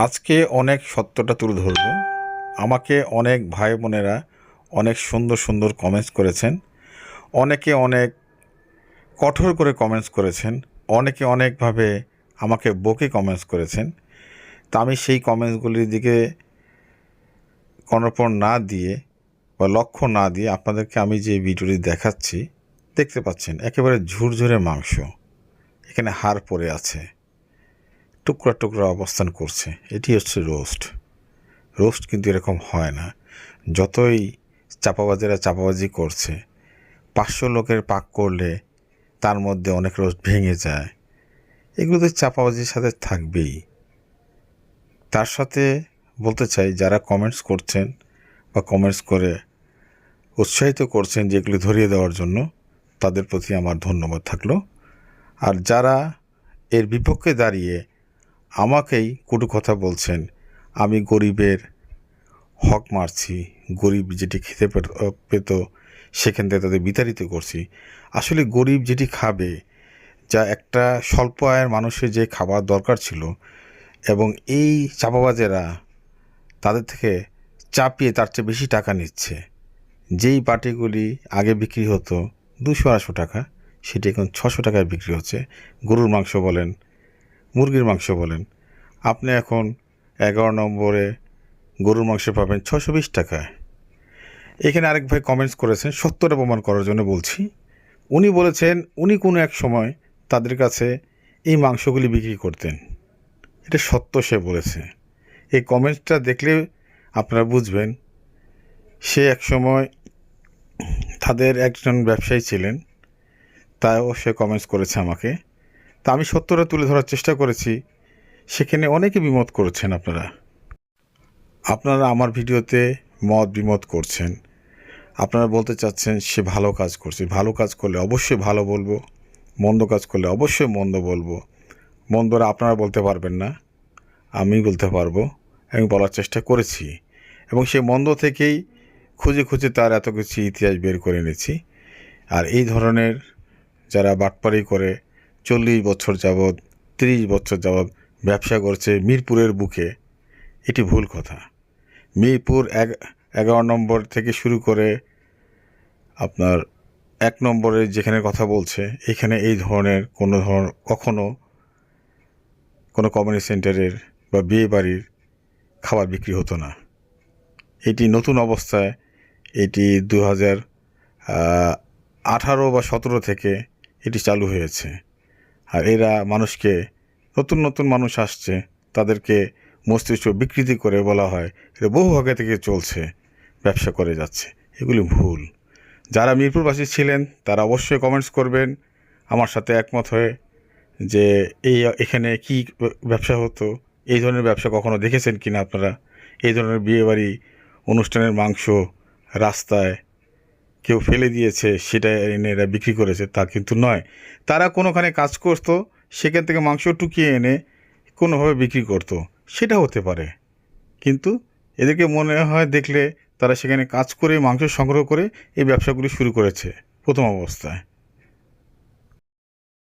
আজকে অনেক সত্যটা তুলে ধরব। আমাকে অনেক ভাই বোনেরা অনেক সুন্দর সুন্দর কমেন্টস করেছেন, অনেকে অনেক কঠোর করে কমেন্টস করেছেন, অনেকে অনেকভাবে আমাকে বকে কমেন্টস করেছেন। তা আমি সেই কমেন্টসগুলির দিকে কর্ণপাত না দিয়ে বা লক্ষ্য না দিয়ে আপনাদেরকে আমি যে ভিডিওটি দেখাচ্ছি, দেখতে পাচ্ছেন একেবারে ঝুরঝুরে মাংস, এখানে হাড় পড়ে আছে, টুকরা টুকরা অবস্থান করছে। এটি হচ্ছে রোস্ট। রোস্ট কিন্তু এরকম হয় না। যতই চাপাবাজেরা চাপাবাজি করছে, 500 লোকের পাক করলে তার মধ্যে অনেক রোস্ট ভেঙে যায়। এগুলো তো চাপাবাজির সাথে থাকবেই। তার সাথে বলতে চাই, যারা কমেন্টস করছেন বা কমেন্টস করে উৎসাহিত করছেন যেগুলি ধরিয়ে দেওয়ার জন্য, তাদের প্রতি আমার ধন্যবাদ থাকলো। আর যারা এর বিপক্ষে দাঁড়িয়ে আমাকেই কটু কথা বলছেন, আমি গরিবের হক মারছি, গরিব যেটি খেতে পেত সেখান থেকে তাদের বিতাড়িত করছি। আসলে গরিব যেটি খাবে, যা একটা স্বল্প আয়ের মানুষের যে খাবার দরকার ছিল, এবং এই চাপাবাজেরা তাদের থেকে চাপিয়ে তার চেয়ে বেশি টাকা নিচ্ছে। যেই বাটিগুলি আগে বিক্রি হতো 200-250 টাকা, সেটি এখন 600 টাকায় বিক্রি হচ্ছে। গরুর মাংস বলেন, মুরগির মাংস বলেন, আপনি এখন 11 নম্বরে গরুর মাংস পাবেন 620 টাকায়। এখানে আরেক ভাই কমেন্টস করেছেন, সত্যটা প্রমাণ করার জন্য বলছি। উনি বলেছেন উনি কোনো এক সময় তাদের কাছে এই মাংসগুলি বিক্রি করতেন। এটা সত্য, সে বলেছে। এই কমেন্টসটা দেখলে আপনারা বুঝবেন সে এক সময় তাদের একজন ব্যবসায়ী ছিলেন, তাও সে কমেন্টস করেছে আমাকে। তা আমি সত্যটা তুলে ধরার চেষ্টা করেছি, সেখানে অনেকে বিমত করেছেন। আপনারা আমার ভিডিওতে মত বিমত করছেন, আপনারা বলতে চাচ্ছেন সে ভালো কাজ করছে। ভালো কাজ করলে অবশ্যই ভালো বলবো, মন্দ কাজ করলে অবশ্যই মন্দ বলবো। মন্দরা আপনারা বলতে পারবেন না, আমি বলতে পারবো, আমি বলার চেষ্টা করেছি। এবং সেই মন্দ থেকেই খুঁজে খুঁজে তার এত কিছু ইতিহাস বের করে এনেছি। আর এই ধরনের যারা বাটপারি করে 40 বছর যাবৎ, 30 বছর যাবৎ ব্যবসা করছে মিরপুরের বুকে, এটি ভুল কথা। মিরপুর 11 নম্বর থেকে শুরু করে আপনার 1 নম্বরে যেখানে কথা বলছে, এখানে এই ধরনের কখনো কোনো কমিউনিটি সেন্টারের বা বিয়ে বাড়ির খাবার বিক্রি হতো না। এটি নতুন অবস্থায়, এটি 2018 বা 17 থেকে এটি চালু হয়েছে। আর এরা মানুষকে, নতুন নতুন মানুষ আসছে, তাদেরকে মস্তিষ্ক বিকৃতি করে বলা হয় এটা বহু আগে থেকে চলছে, ব্যবসা করে যাচ্ছে। এগুলি ভুল। যারা মিরপুরবাসী ছিলেন তারা অবশ্যই কমেন্টস করবেন আমার সাথে একমত হয়ে, যে এখানে কি ব্যবসা হতো, এই ধরনের ব্যবসা কখনো দেখেছেন কিনা আপনারা। এই ধরনের বিয়েবাড়ি অনুষ্ঠানের মাংস রাস্তায় কেউ ফেলে দিয়েছে, সেটা এনে এরা বিক্রি করেছে, তা কিন্তু নয়। তারা কোনোখানে কাজ করতো, সেখান থেকে মাংস টুকিয়ে এনে কোনোভাবে বিক্রি করতো, সেটা হতে পারে। কিন্তু এদেরকে মনে হয় দেখলে তারা সেখানে কাজ করে মাংস সংগ্রহ করে এই ব্যবসাগুলি শুরু করেছে প্রথম অবস্থায়।